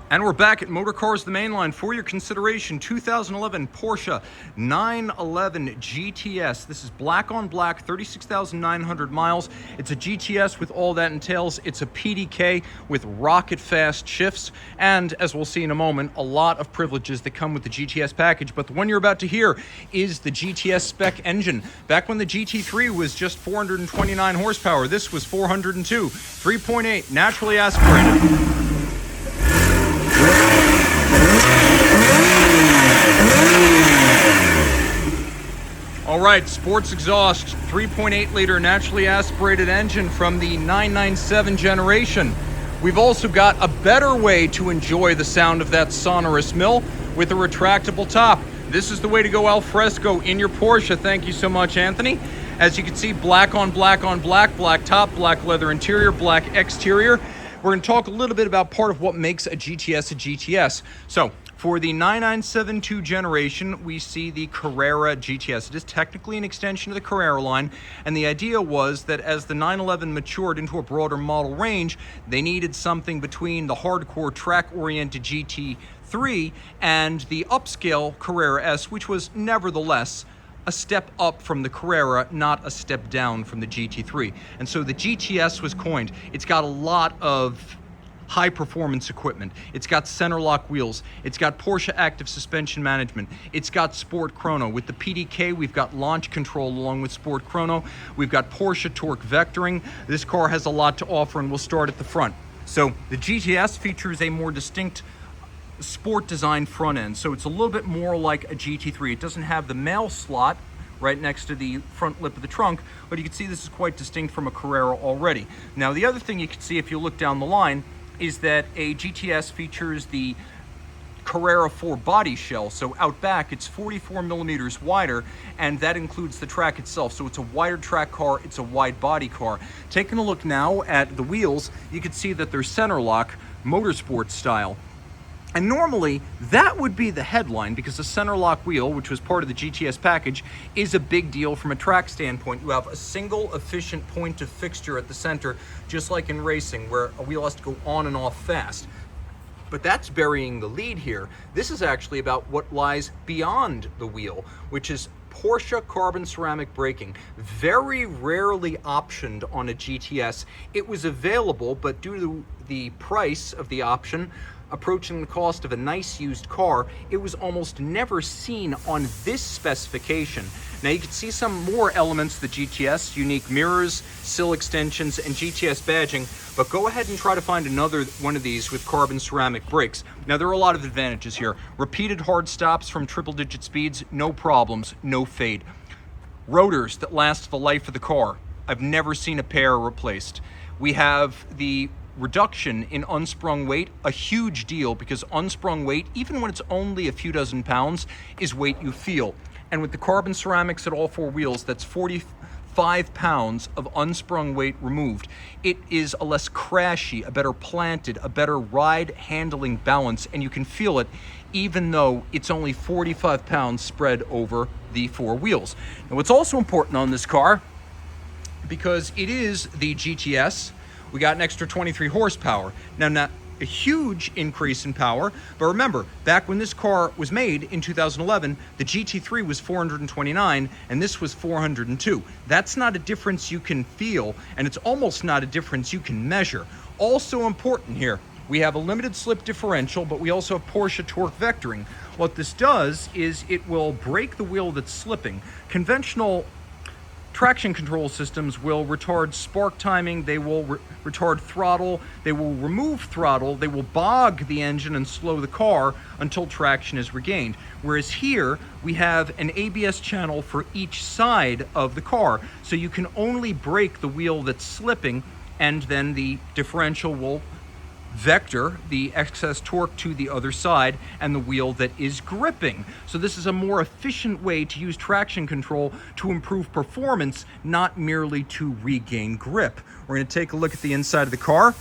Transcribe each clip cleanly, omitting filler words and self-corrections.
And we're back at Motorcars the Mainline for your consideration. 2011 Porsche 911 GTS. This is black on black, 36,900 miles. It's a GTS with all that entails. It's a PDK with rocket fast shifts. And as we'll see in a moment, a lot of privileges that come with the GTS package. But the one you're about to hear is the GTS spec engine. Back when the GT3 was just 429 horsepower, this was 402, 3.8, naturally aspirated. All right, sports exhaust, 3.8 liter naturally aspirated engine from the 997 generation. We've also got a better way to enjoy the sound of that sonorous mill with a retractable top. This is the way to go al fresco in your Porsche. Thank you so much, Anthony. As you can see, black on black on black, black top, black leather interior, black exterior. We're going to talk a little bit about part of what makes a GTS a GTS. So, for the 9972 generation, we see the Carrera GTS. It is technically an extension of the Carrera line, and the idea was that as the 911 matured into a broader model range, they needed something between the hardcore track-oriented GT3 and the upscale Carrera S, which was nevertheless a step up from the Carrera, not a step down from the GT3. And so the GTS was coined. It's got a lot of high performance equipment. It's got center lock wheels. It's got Porsche active suspension management. It's got sport chrono. With the PDK, we've got launch control along with sport chrono. We've got Porsche Torque Vectoring. This car has a lot to offer, and we'll start at the front. So the GTS features a more distinct sport design front end, so it's a little bit more like a GT3. It doesn't have the mail slot right next to the front lip of the trunk, but you can see this is quite distinct from a Carrera already. Now, the other thing you can see if you look down the line is that a GTS features the Carrera 4 body shell. So out back, it's 44 millimeters wider, and that includes the track itself. So it's a wider track car, it's a wide body car. Taking a look now at the wheels, you can see that they're center lock, motorsport style. And normally, that would be the headline because the center lock wheel, which was part of the GTS package, is a big deal from a track standpoint. You have a single efficient point of fixture at the center, just like in racing, where a wheel has to go on and off fast. But that's burying the lead here. This is actually about what lies beyond the wheel, which is Porsche Carbon Ceramic Braking. Very rarely optioned on a GTS. It was available, but due to the price of the option, approaching the cost of a nice used car, it was almost never seen on this specification. Now you can see some more elements of the GTS, unique mirrors, sill extensions, and GTS badging, but go ahead and try to find another one of these with carbon ceramic brakes. Now there are a lot of advantages here. Repeated hard stops from triple-digit speeds, no problems, no fade. Rotors that last the life of the car. I've never seen a pair replaced. We have the reduction in unsprung weight, a huge deal because unsprung weight, even when it's only a few dozen pounds, is weight you feel. And with the carbon ceramics at all four wheels, that's 45 pounds of unsprung weight removed. It is a less crashy, a better planted, a better ride handling balance, and you can feel it even though it's only 45 pounds spread over the four wheels. Now what's also important on this car, because it is the GTS, we got an extra 23 horsepower. Now, not a huge increase in power, but remember, back when this car was made in 2011, the GT3 was 429 and this was 402. That's not a difference you can feel, and it's almost not a difference you can measure. Also important here, we have a limited slip differential, but we also have Porsche Torque Vectoring. What this does is it will brake the wheel that's slipping. Conventional traction control systems will retard spark timing, they will retard throttle, they will remove throttle, they will bog the engine and slow the car until traction is regained. Whereas here, we have an ABS channel for each side of the car, so you can only brake the wheel that's slipping, and then the differential will vector the excess torque to the other side and the wheel that is gripping. So this is a more efficient way to use traction control to improve performance, not merely to regain grip. We're going to take a look at the inside of the car.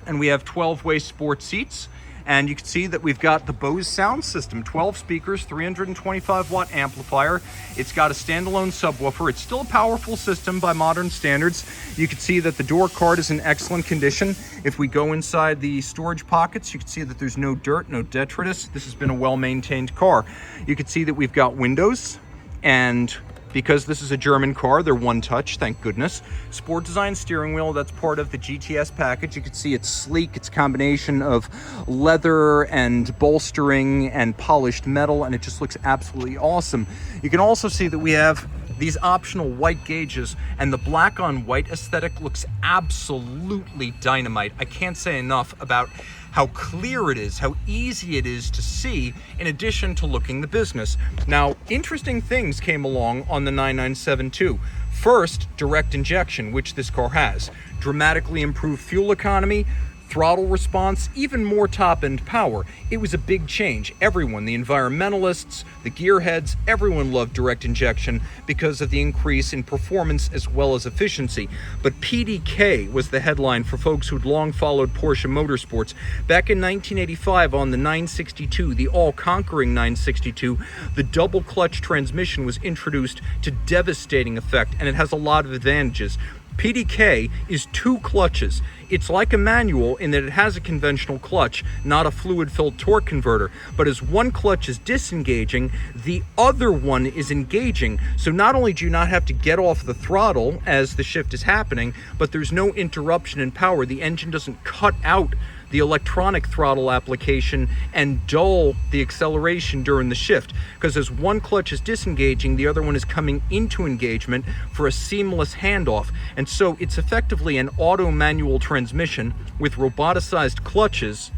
and we have 12-way sport seats. And you can see that we've got the Bose sound system, 12 speakers, 325-watt amplifier. It's got a standalone subwoofer. It's still a powerful system by modern standards. You can see that the door card is in excellent condition. If we go inside the storage pockets, you can see that there's no dirt, no detritus. This has been a well-maintained car. You can see that we've got windows, and because this is a German car, they're one touch, thank goodness. Sport design steering wheel, that's part of the GTS package. You can see it's sleek. It's a combination of leather and bolstering and polished metal, and it just looks absolutely awesome. You can also see that we have these optional white gauges, and the black on white aesthetic looks absolutely dynamite. I can't say enough about how clear it is, how easy it is to see, in addition to looking the business. Now, interesting things came along on the 997 too. First, direct injection, which this car has. Dramatically improved fuel economy, throttle response, even more top-end power. It was a big change. Everyone, the environmentalists, the gearheads, everyone loved direct injection because of the increase in performance as well as efficiency. But PDK was the headline for folks who'd long followed Porsche motorsports. Back in 1985 on the 962, the all-conquering 962, the double-clutch transmission was introduced to devastating effect, and it has a lot of advantages. PDK is 2 clutches. It's like a manual in that it has a conventional clutch, not a fluid-filled torque converter. But as one clutch is disengaging, the other one is engaging. So not only do you not have to get off the throttle as the shift is happening, but there's no interruption in power. The engine doesn't cut out the electronic throttle application and dull the acceleration during the shift, because as one clutch is disengaging, the other one is coming into engagement for a seamless handoff. And so it's effectively an auto manual transmission with roboticized clutches,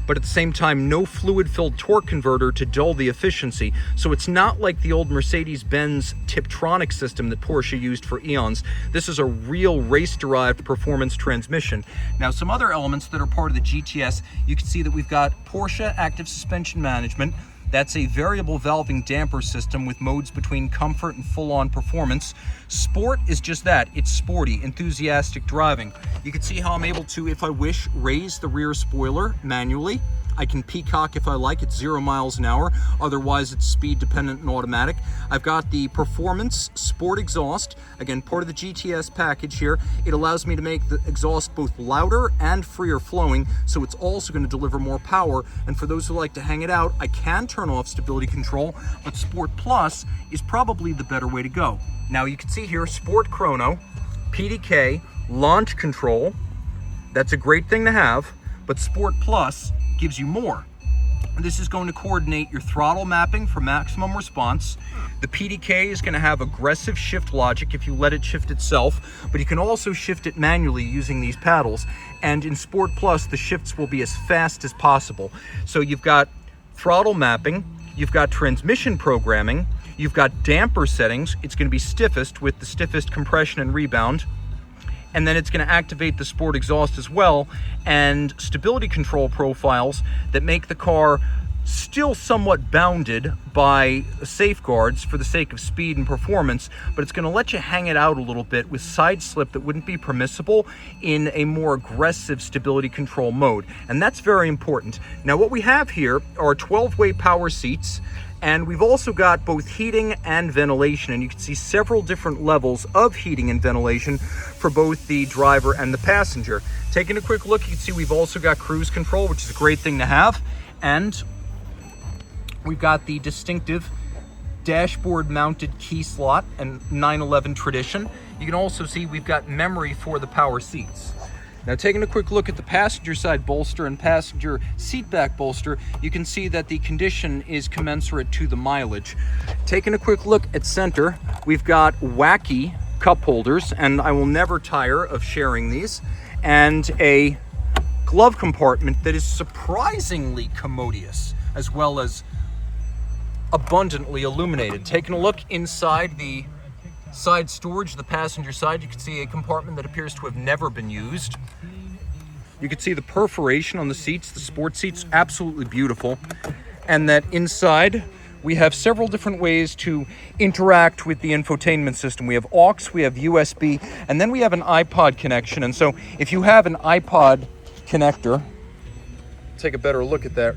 but at the same time, no fluid-filled torque converter to dull the efficiency. So it's not like the old Mercedes-Benz Tiptronic system that Porsche used for eons. This is a real race-derived performance transmission. Now, some other elements that are part of the GTS, you can see that we've got Porsche Active Suspension Management. That's a variable valving damper system with modes between comfort and full-on performance. Sport is just that. It's sporty, enthusiastic driving. You can see how I'm able to, if I wish, raise the rear spoiler manually. I can peacock if I like. It's 0 miles an hour. Otherwise, it's speed dependent and automatic. I've got the performance sport exhaust. Again, part of the GTS package here. It allows me to make the exhaust both louder and freer flowing, so it's also going to deliver more power. And for those who like to hang it out, I can turn off stability control, but Sport Plus is probably the better way to go. Now you can see here, Sport Chrono, PDK, launch control. That's a great thing to have, but Sport Plus gives you more. This is going to coordinate your throttle mapping for maximum response. The PDK is going to have aggressive shift logic if you let it shift itself, but you can also shift it manually using these paddles. And in Sport Plus, the shifts will be as fast as possible. So you've got throttle mapping, you've got transmission programming, you've got damper settings. It's going to be stiffest with the stiffest compression and rebound. And then it's going to activate the sport exhaust as well, and stability control profiles that make the car still somewhat bounded by safeguards for the sake of speed and performance, but it's going to let you hang it out a little bit with side slip that wouldn't be permissible in a more aggressive stability control mode. And that's very important. Now, what we have here are 12-way power seats, and we've also got both heating and ventilation, and you can see several different levels of heating and ventilation for both the driver and the passenger. Taking a quick look, you can see we've also got cruise control, which is a great thing to have, and we've got the distinctive dashboard mounted key slot and 911 tradition. You can also see we've got memory for the power seats. Now, taking a quick look at the passenger side bolster and passenger seat back bolster, you can see that the condition is commensurate to the mileage. Taking a quick look at center, we've got wacky cup holders, and I will never tire of sharing these, and a glove compartment that is surprisingly commodious, as well as abundantly illuminated. Taking a look inside the side storage, the passenger side, you can see a compartment that appears to have never been used. You can see the perforation on the seats, the sport seats, absolutely beautiful. And that inside we have several different ways to interact with the infotainment system. We have aux, we have USB, and then we have an iPod connection. And so if you have an iPod connector, take a better look at that.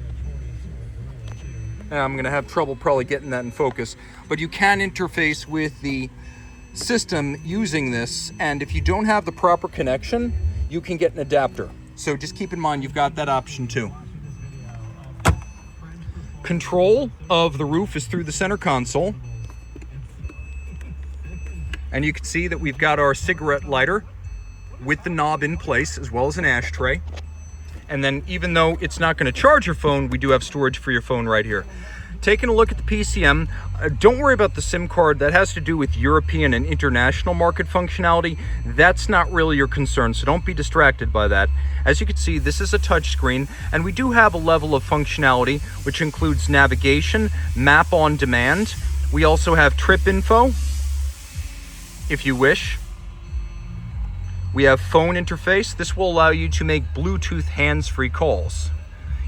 I'm gonna have trouble probably getting that in focus, but you can interface with the system using this, and if you don't have the proper connection, you can get an adapter. So just keep in mind you've got that option too. Control of the roof is through the center console, and you can see that we've got our cigarette lighter with the knob in place, as well as an ashtray. And then even though it's not going to charge your phone, we do have storage for your phone right here. Taking a look at the PCM, don't worry about the SIM card. That has to do with European and international market functionality. That's not really your concern, so don't be distracted by that. As you can see, this is a touchscreen, and we do have a level of functionality, which includes navigation, map on demand. We also have trip info, if you wish. We have phone interface. This will allow you to make Bluetooth hands-free calls.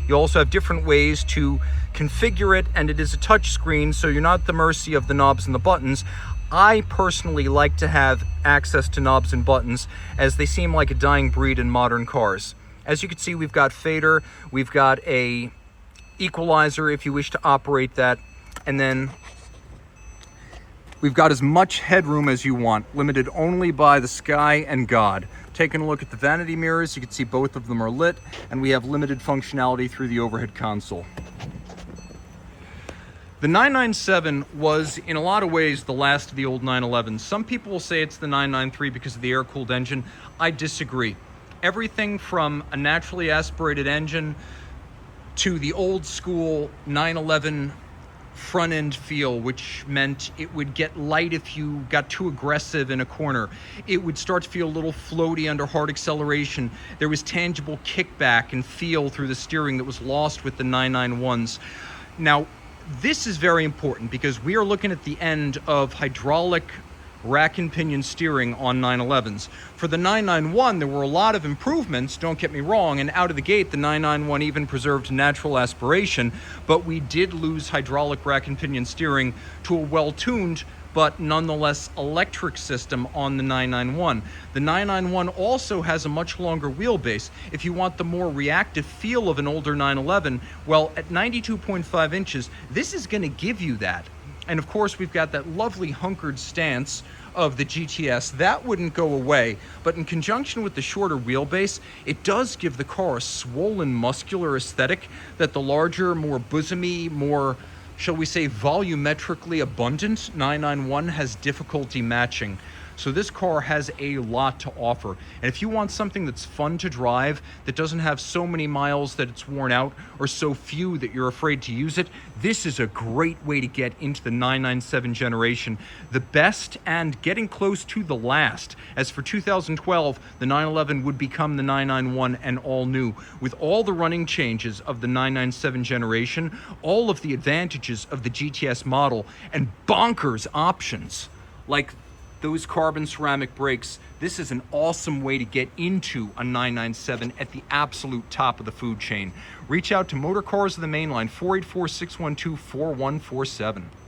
You also have different ways to configure it, and it is a touch screen, so you're not at the mercy of the knobs and the buttons. I personally like to have access to knobs and buttons, as they seem like a dying breed in modern cars. As you can see, we've got fader, we've got a equalizer if you wish to operate that, and then we've got as much headroom as you want, limited only by the sky and God. Taking a look at the vanity mirrors, you can see both of them are lit, and we have limited functionality through the overhead console. The 997 was, in a lot of ways, the last of the old 911s. Some people will say it's the 993 because of the air-cooled engine. I disagree. Everything from a naturally aspirated engine to the old school 911 front end feel, which meant it would get light if you got too aggressive in a corner. It would start to feel a little floaty under hard acceleration. There was tangible kickback and feel through the steering that was lost with the 991s. Now, this is very important because we are looking at the end of hydraulic rack and pinion steering on 911s. For the 991, there were a lot of improvements, don't get me wrong, and out of the gate, the 991 even preserved natural aspiration, but we did lose hydraulic rack and pinion steering to a well-tuned but nonetheless electric system on the 991. The 991 also has a much longer wheelbase. If you want the more reactive feel of an older 911, well, at 92.5 inches, this is going to give you that. And of course, we've got that lovely hunkered stance of the GTS. That wouldn't go away, but in conjunction with the shorter wheelbase, it does give the car a swollen, muscular aesthetic that the larger, more bosomy, more, shall we say, volumetrically abundant 991 has difficulty matching. So this car has a lot to offer. And if you want something that's fun to drive, that doesn't have so many miles that it's worn out, or so few that you're afraid to use it, this is a great way to get into the 997 generation. The best and getting close to the last. As for 2012, the 911 would become the 991 and all new. With all the running changes of the 997 generation, all of the advantages of the GTS model, and bonkers options like those carbon ceramic brakes, this is an awesome way to get into a 997 at the absolute top of the food chain. Reach out to Motorcars of the Mainline, 484-612-4147.